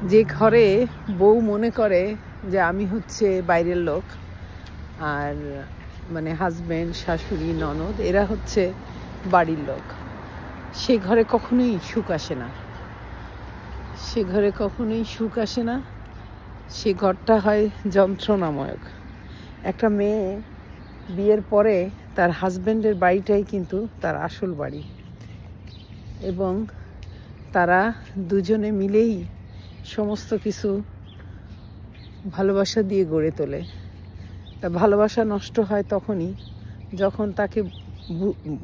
যে ঘরে বউ মনে করে যে আমি হচ্ছে বাইরের লোক, আর মানে হাজবেন্ড, শাশুড়ি, ননদ এরা হচ্ছে বাড়ির লোক, সে ঘরে কখনোই সুখ আসে না। সে ঘরে কখনোই সুখ আসে না। সে ঘরটা হয় যন্ত্রণাময়ক। একটা মেয়ে বিয়ের পরে তার হাজবেন্ডের বাড়িটাই কিন্তু তার আসল বাড়ি, এবং তারা দুজনে মিলেই সমস্ত কিছু ভালোবাসা দিয়ে গড়ে তোলে। তা ভালোবাসা নষ্ট হয় তখনই যখন তাকে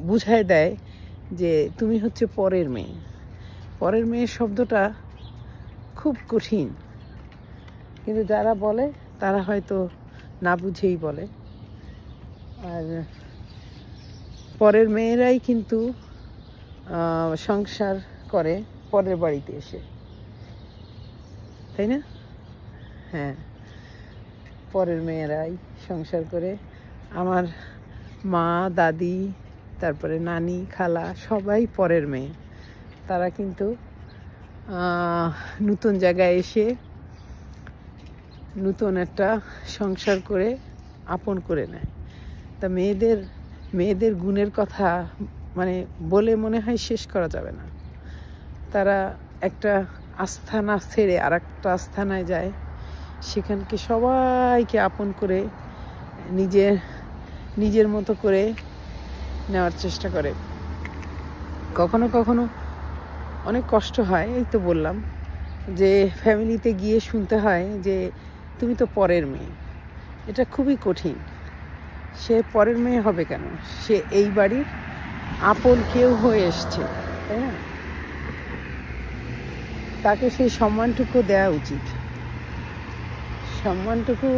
বুঝায় দেয় যে তুমি হচ্ছে পরের মেয়ে। পরের মেয়ে শব্দটা খুব কঠিন, কিন্তু যারা বলে তারা হয়তো না বুঝেই বলে। আর পরের মেয়েরাই কিন্তু সংসার করে পরের বাড়িতে এসে, তাই না? হ্যাঁ, পরের মেয়েরাই সংসার করে। আমার মা, দাদি, তারপরে নানি, খালা সবাই পরের মেয়ে। তারা কিন্তু নতুন জায়গায় এসে নতুন একটা সংসার করে আপন করে নেয়। তা মেয়েদের গুণের কথা মানে বলে মনে হয় শেষ করা যাবে না। তারা একটা আস্থানা ছেড়ে আর একটা আস্থানায় যায়, সেখানকে সবাইকে আপন করে নিজের মতো করে নেওয়ার চেষ্টা করে। কখনো কখনো অনেক কষ্ট হয়। এই তো বললাম যে ফ্যামিলিতে গিয়ে শুনতে হয় যে তুমি তো পরের মেয়ে। এটা খুবই কঠিন। সে পরের মেয়ে হবে কেন? সে এই বাড়ির আপন কেউ হয়ে এসছে, তাই না? তাকে সেই সম্মানটুকু দেওয়া উচিত। সম্মানটুকু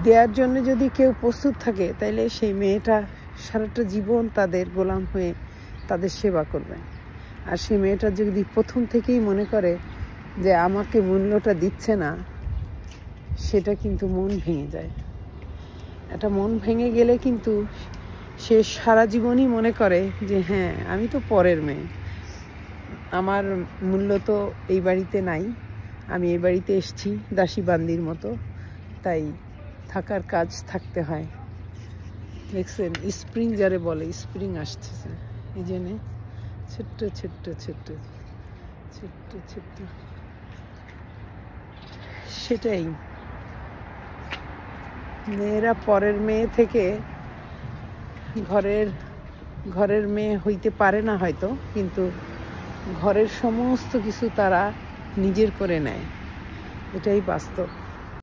দেওয়ার জন্য যদি কেউ প্রস্তুত থাকে, তাইলে সেই মেয়েটা সারাটা জীবন তাদের গোলাম হয়ে তাদের সেবা করবে। আর সেই মেয়েটা যদি প্রথম থেকেই মনে করে যে আমাকে মূল্যটা দিচ্ছে না, সেটা কিন্তু মন ভেঙে যায়। একটা মন ভেঙে গেলে কিন্তু সে সারা জীবনই মনে করে যে হ্যাঁ, আমি তো পরের মেয়ে, আমার মূল্য তো এই বাড়িতে নাই, আমি এই বাড়িতে এসেছি দাসী বান্দির মতো, তাই থাকার কাজ থাকতে হয়। দেখছেন স্প্রিং যারে বলে, স্প্রিং আসতেছে এই জন্যে ছোট্ট ছোট্ট ছোট্ট ছোট্ট ছোট্ট, সেটাই। মেয়েরা পরের মেয়ে থেকে ঘরের মেয়ে হইতে পারে না হয়তো, কিন্তু ঘরের সমস্ত কিছু তারা নিজের করে নেয়, এটাই বাস্তব।